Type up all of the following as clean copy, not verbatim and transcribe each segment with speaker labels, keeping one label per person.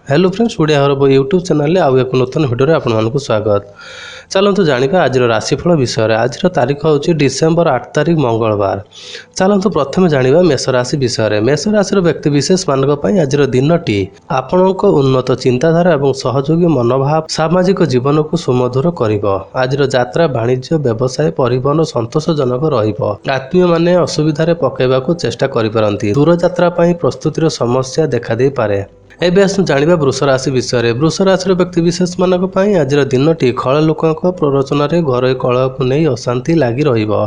Speaker 1: Hello friends, Odia हरब YouTube channel आउ एक नूतन भिडियो आपको स्वागत। चलतु जाना आज राशिफल विषय में। आज तारीख हूँ डिसेम्बर 8 तारीख मंगलवार। चलतु प्रथम जाना मेष राशि विषय में। मेष राशि व्यक्ति विशेष मानी आज दिनटी आपण उन्नत चिंताधारा और सहयोगी मनोभाव सामाजिक जीवन को सुमधुर कर। आज यात्रा वाणिज्य व्यवसाय परिवहन संतोषजनक रत्मीय मैंने असुविधा पकड़ा चेष्टा करपारती। दूर यात्रा प्रस्तुतिर समस्या देखा दे पारे। एबे आसु जानिबा वृष राशि विषय में। वृष राशि व्यक्ति विशेष मानक पई आज दिनटी खल लोकों प्ररोचन घर कलह को नहीं अशांति लगी रहिबो।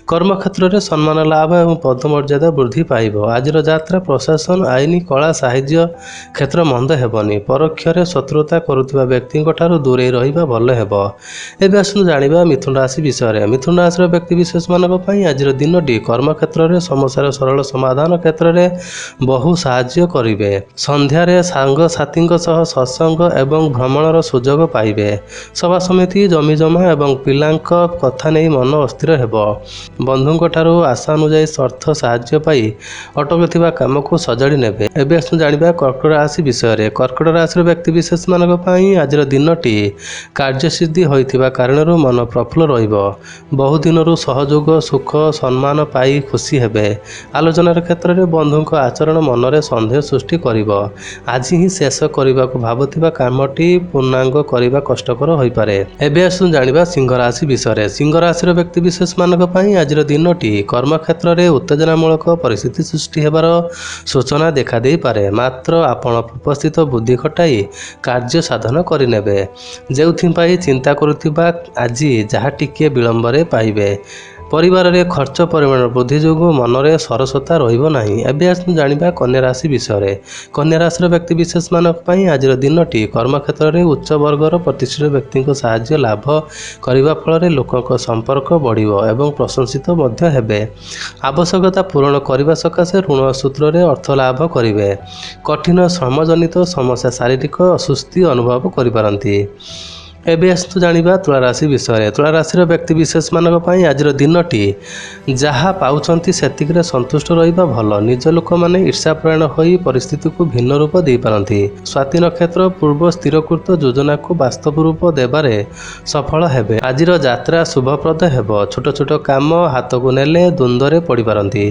Speaker 1: कर्म क्षेत्र में सम्मान लाभ और पदमर्यादा वृद्धि पाइब। आज यात्रा प्रशासन आईन कला साहित्य क्षेत्र मंद हेबनी। परोक्ष शत्रुता करुवा व्यक्ति दूरे रहिबा भल हेबो। एबे आसु जानिबा मिथुन राशि विषय में। मिथुन राशि व्यक्ति विशेष मानक पई आज दिनटी कर्म क्षेत्र में समस्यार सरल समाधान क्षेत्र में बहु साहाय्य करिवे। संध्या सांग साथी सत्संग एवं भ्रमणर सुजोग पाइबे। सभा समिति जमीजमा एवं पिलांक कथा नहीं मन अस्थिर हेबो। बंधुंक ठारू आशा अनुजाई अर्थ साहाय्य पाई अटकुवा काम को सजाड़ी नेबे। एबे आसु जानिबा कर्कट राशि विषय में। कर्कट राशि व्यक्ति विशेष मानक पई आज दिनटी कार्यसिद्धि होइतिबा कारणरू मन प्रफुल्ल रहिबो। बहु दिनरू सहयोग सुख सम्मान पाई खुशी हेबे। आलोचनार क्षेत्र में बंधुंक आचरण मनरे संदेह सृष्टि करिबो। आज ही शेष करने को भावुवा कामटी पूर्णांग करने कष्टकर हो पारे। एबे आसु जानिबा सिंह राशि विषय में। सिंह राशि व्यक्ति विशेष मानक पई आज दिनटी कर्म क्षेत्र में उत्तेजनामूलक परिस्थिति सृष्टि हेबार सूचना देखा दे पारे। मात्र आपण उपस्थित बुद्धि खटाई कार्य साधन करिनेबे। जेउथिपाई चिंता करुथिबा आज जहाँ टिके विलंबरे पाइबे। परिवार रे खर्च परिमाण वृद्धि जो मनरे सरसता रहिबो नाही। एबे आसु जानिबा कन्या राशि विषय में। कन्या राशि व्यक्ति विशेष मानक पई आज दिनटी कर्म क्षेत्र में उच्च वर्गर प्रतिष्ठित व्यक्ति साहाय्य लाभ करने फल लोकों संपर्क बढ़िबो एवं प्रशंसित मध्य हेबे। आवश्यकता पूरण करने सकाशे ऋण सूत्र में अर्थ लाभ करिवे। कठिन श्रमजनित समस्या शारीरिक असुस्ति अनुभव करिपारंती। एबे आसु जानिबा तुला राशि विषय में। तुला राशि व्यक्ति विशेष मानक पई आज दिनटी जहाँ पाउछंती सेतिकरे संतुष्ट रहिबा भल। निज लोक माने ईर्षापरायण होई परिस्थिति को भिन्न रूप दे पारंती। स्वाति नक्षत्र पूर्व स्थिरकृत योजना को वास्तव रूप देबारे सफल हेबे। आजिर यात्रा शुभप्रद हेबो। छोट छोट काम हाथ को नेले द्वंद्वरे पड़ी पारंती।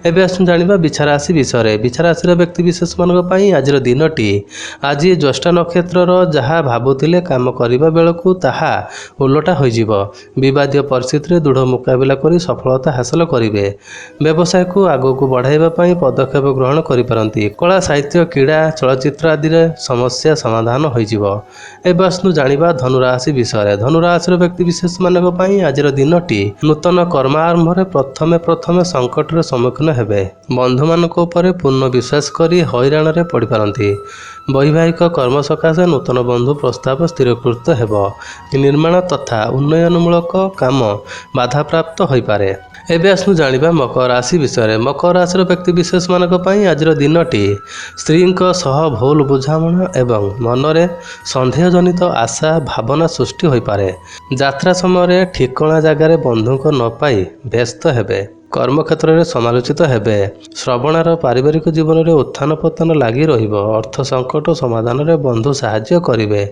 Speaker 1: एबे आसु जानिबा बिछा राशि विषय में। बिछा राशि व्यक्ति विशेष मानक पई आज दिनटी आज ज्येष्ठ नक्षत्र जहाँ भाबुतिले काम करिबा को ताहा उलटा होइजिब। विवादीय परिस्थिति दृढ़ मुकाबिला करी सफलता हासिल करिवे। व्यवसाय को आगो को बढ़ाइबा पई पदक्षेप ग्रहण करि पारंती। कला साहित्य क्रीड़ा चलचित्र आदि रे समस्या समाधान होइजिब। एबे आसु जानिबा धनुराशि विषय में। धनुराशि व्यक्ति विशेष मानक पई आज दिनटी नूतन कर्म आरंभ रे प्रथमे संकट रे सम्मुखीन हेबे। बंधु मानक ऊपर पूर्ण विश्वास करी हैरान रे पड़ी पारंती। वैवाहिक कर्म सकाशे नूतन बंधु प्रस्ताव स्थिरकृत हेबो। निर्माण तथा उन्नयनमूलक काम बाधा प्राप्त हो पारे। एबे आसु जानिबा मकर राशि विषय में। मकर राशि व्यक्ति विशेष मानक पई आज दिनटी स्त्री सह भूल बुझामणा एवं मनरे संदेह जनित आशा भावना सृष्टि हो पारे। यात्रा समय ठिकणा जगार बंधुक न पाई व्यस्त हेबे। कर्म क्षेत्र में समालोचित हेबे। श्रवणार पारिवारिक जीवन में उत्थान पतन लगी रहिबो। अर्थ संकट समाधान में बंधु साहाय्य करिवे।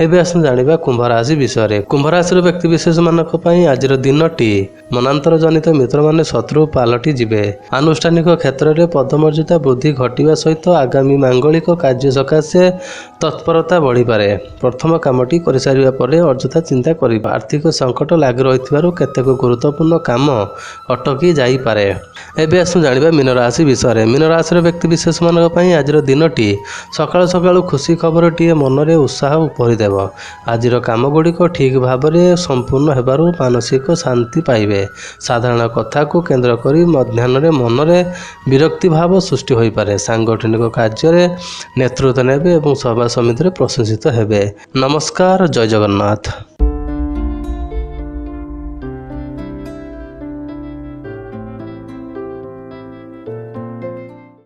Speaker 1: एबे आसु जानिबा कुंभ राशि विषय में। कुंभ राशि व्यक्ति विशेष मानक पई आज दिनटी मनांतर जनित मित्र माने शत्रु पालटी जिवे। आनुष्ठानिक क्षेत्र में पदमर्यादा वृद्धि घटिबा सहित आगामी मांगलिक कार्य सकाशे तत्परता बढ़ी पारे। प्रथम कामटी कर सारिबा परे अଯଥା चिंता करिबा। आर्थिक संकट लगी रहिथिबारु केतेक गुरुत्वपूर्ण काम अटकी जाई पारे। एबे आसु जानिबा मीन राशि विषय में। मीन राशि व्यक्ति विशेष मानक पई आज दिनटी सकाळु सकाळु खुशी खबर टीए मनरे उत्साह भरिदेव। आजिर काम गुड़िक ठीक भाव में संपूर्ण हेबारु मानसिक शांति पाइबे। साधारण कथा को केंद्र करी मध्याह्न मनरे विरक्ति भाव सृष्टि हो पारे। सांगठनिक कार्य नेतृत्व नेबे एवं सभा समिति प्रशंसित हेबे। नमस्कार, जय जगन्नाथ।